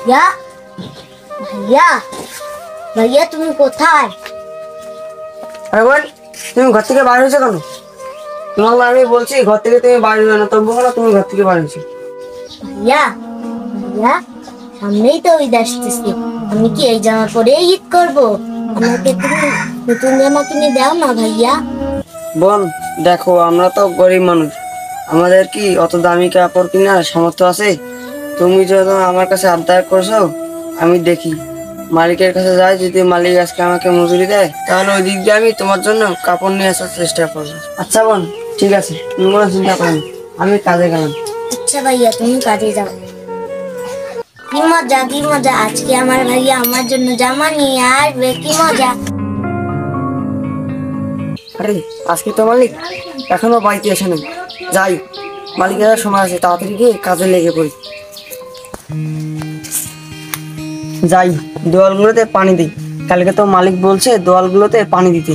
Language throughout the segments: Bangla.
ভাইয়া ভাইয়া ভাইয়া তুমি কোথায়? আরে বোন, তুমি ঘর থেকে বাইরে হয়েছো কেন? তোমাকে আমি বলছি ঘর থেকে তুমি বাইরে হয়ে না, তবু কেন তুমি ঘর থেকে বাইরে হয়েছো? ভাইয়া ভাইয়া সামনেই তো ঈদ আসতেছে, আমি কি এই জামা পরে ঈদ করবো? আমাকে তুমি নতুন জামা কিনে দাও না ভাইয়া। বোন দেখো, আমরা তো গরিব মানুষ, আমাদের কি অত দামি কাপড় কেনার সামর্থ্য আছে? তুমি যখন আমার কাছে আবদার করছো, আমি দেখি মালিকের কাছে যাই, যদি মালিক আজকে আমাকে মজুরি দেয় তাহলে ওই দিক দিয়ে আমি তোমার জন্য কাপড় নিয়ে আসার চেষ্টা করবো। আচ্ছা বোন, ঠিক আছে, তুমি কোনো চিন্তা করো না, আমি কাজে গেলাম। আচ্ছা ভাইয়া তুমি কাজে যাও। কি মজা কি মজা, আজকে আমার ভাইয়া আমার জন্য জামা নিয়ে আসবে, কি মজা। আরে আজকে তো মালিক এখনো বাড়িতে আসে নাই, যাই মালিকের সময় আছে, তাড়াতাড়ি গিয়ে কাজে লেগে পড়ি। যাই দোয়ালগুলোতে পানি দিই, কালকে তো মালিক বলছে দোয়ালগুলোতে পানি দিতে।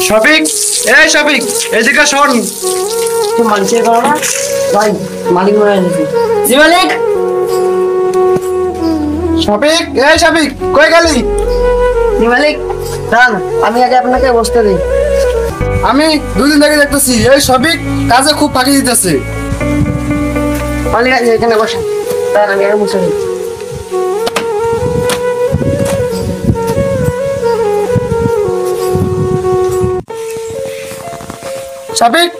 শফিক, এই শফিক, এদিকে শোন। মালিকের করো না, যাই মালিক মনে আসবে। জি মালিক। শফিক, এই শফিক, কই গেলি? জি মালিক, দাঁড়ান আমি আগে আপনাকে বসতে দিই। আমি দুদিন থেকে দেখতেছি এই শফিক কাজে খুব ফাঁকি দিতেছে। মালিক আছে এখানে বসে, দাঁড়ান আমি আগে বসে দিই। শফিক,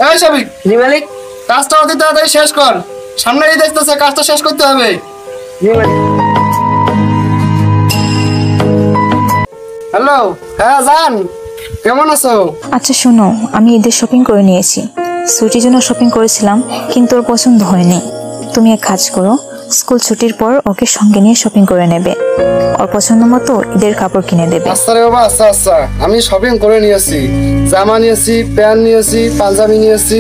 এই শফিক, জি মালিক। কাজটা অতি তাড়াতাড়ি শেষ কর, সামনে এই দেখতেছে, কাজটা শেষ করতে হবে। জি মালিক। হ্যালো, হ্যাঁ জান, কেমন আছো? আচ্ছা শোনো, আমি ঈদের শপিং করে নিয়েছি। ছুটির জন্য শপিং করেছিলাম, কিন্তু ওর পছন্দ হয়নি। তুমি এক কাজ করো, স্কুল ছুটির পর ওকে সঙ্গে নিয়ে শপিং করে নেবে, ওর পছন্দ মতো ঈদের কাপড় কিনে দেবে। আচ্ছা রে বাবা, আচ্ছা আচ্ছা, আমি শপিং করে নিয়েছি, জামা নিয়েছি, প্যান্ট নিয়েছি, পাঞ্জাবি নিয়েছি।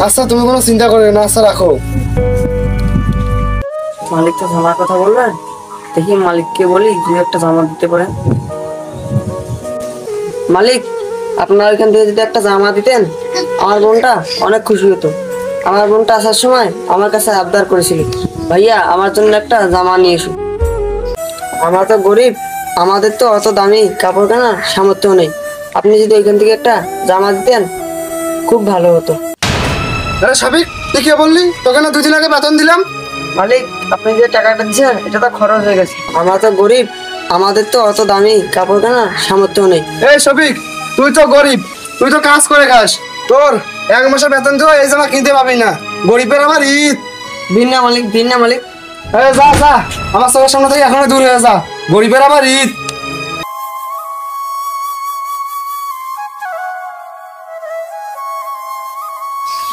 আচ্ছা তুমি কোনো চিন্তা করো না, আচ্ছা রাখো। মালিক তো জামার কথা বললেন, দেখি মালিককে বলি দু একটা জামা দিতে পারেন। মালিক, আপনার ওইখান থেকে যদি একটা জামা দিতেন আমার বোনটা অনেক খুশি হতো। আমার বোনটা আসার সময় আমার কাছে আবদার করেছিল, ভাইয়া আমার জন্য একটা জামা নিয়ে এসো। আমরা তো গরিব, আমাদের তো অত দামি কাপড় কেনার সামর্থ্য নেই, আপনি যদি ওইখান থেকে একটা জামা দিতেন খুব ভালো হতো। আরে শফিক, তুই কে বললি? তোকে না দুদিন আগে বেতন দিলাম। মালিক, আপনি যে টাকাটা দিচ্ছেন এটা তো খরচ হয়ে গেছে, আমরা তো গরিব, আমাদের তো অত দামি কাপড় কেনার সামর্থ্য নেই। এই শফিক, তুই তো গরিব, তুই তো কাজ করে খাস, তোর এক মাসের বেতন দিও এই জামা কিনতে পাবি না। গরিবের আমার ঈদ। দিন না মালিক, দিন না মালিক। এই যা যা, আমার চোখের সামনে থেকে এখনো দূর হয়ে যা, গরিবের আমার ঈদ।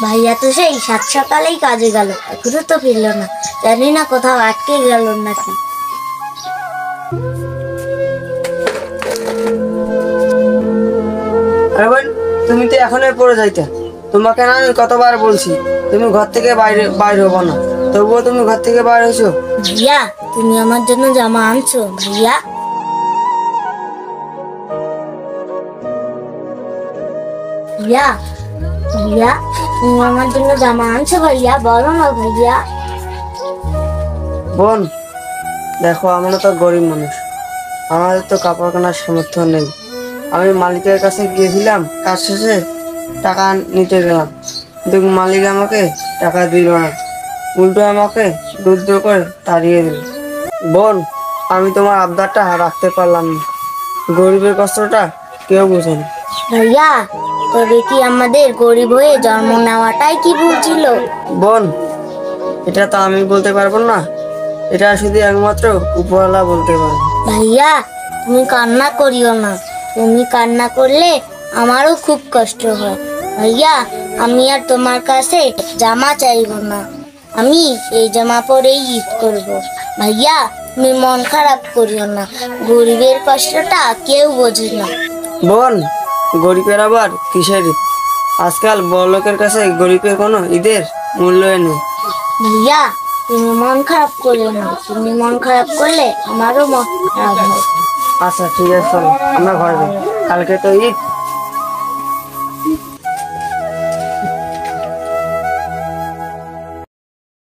ভাইয়া তো সেই সাত সকালেই কাজে গেল, এখনো তো ফিরলো না, জানি না কোথাও আটকে গেল নাকি। আরে বোন, তুমি তো এখনই পড়ে যাইতে, তোমাকে না আমি কতবার বলছি তুমি ঘর থেকে বাইরে বাইরে হবো না, তবুও তুমি ঘর থেকে বাইরে হয়েছো। ভাইয়া তুমি আমার জন্য জামা আনছো? ভাইয়া ভাইয়া ভাইয়া তুমি আমার জন্য জামা আনছো? ভাইয়া বলো না ভাইয়া। বোন দেখো, আমরা তো গরিব মানুষ, আমাদের তো কাপড় কেনার সামর্থ্য নেই। আমি মালিকের কাছে গিয়েছিলাম, কাজ শেষে টাকা নিতে গেলাম, কিন্তু মালিক আমাকে টাকা দিল না, উল্টো আমাকে দূর দূর করে তাড়িয়ে দিল। বোন, আমি তোমার আবদারটা রাখতে পারলাম না, গরিবের কষ্টটা কেউ বোঝে না। ভাইয়া তবে কি আমাদের গরিব হয়ে জন্ম নেওয়াটাই কি ভুল ছিল? বোন, এটা তো আমি বলতে পারবো না, এটা শুধু একমাত্র উপরওয়ালা বলতে পারবে। ভাইয়া তুমি কান্না করিও না, তুমি কান্না করলে আমারও খুব কষ্ট হয়। ভাইয়া আমি আর তোমার কাছে জামা চাইবো না, আমি এই জামা পরেই ঈদ করবো। ভাইয়া তুমি মন খারাপ করিও না, গরিবের কষ্টটা কেউ বোঝে না। বোন, গরিবের আবার কিসের ঈদ? আজকাল বড়লোকের কাছে গরিবের কোনো ঈদের মূল্যই নেই। ভাইয়া তুমি মন খারাপ করলে না, তুমি মন খারাপ করলে আমারও মন খারাপ হয়। আচ্ছা ঠিক আছে, চলো আমরা ঘরে যাই, কালকে তো ঈদ।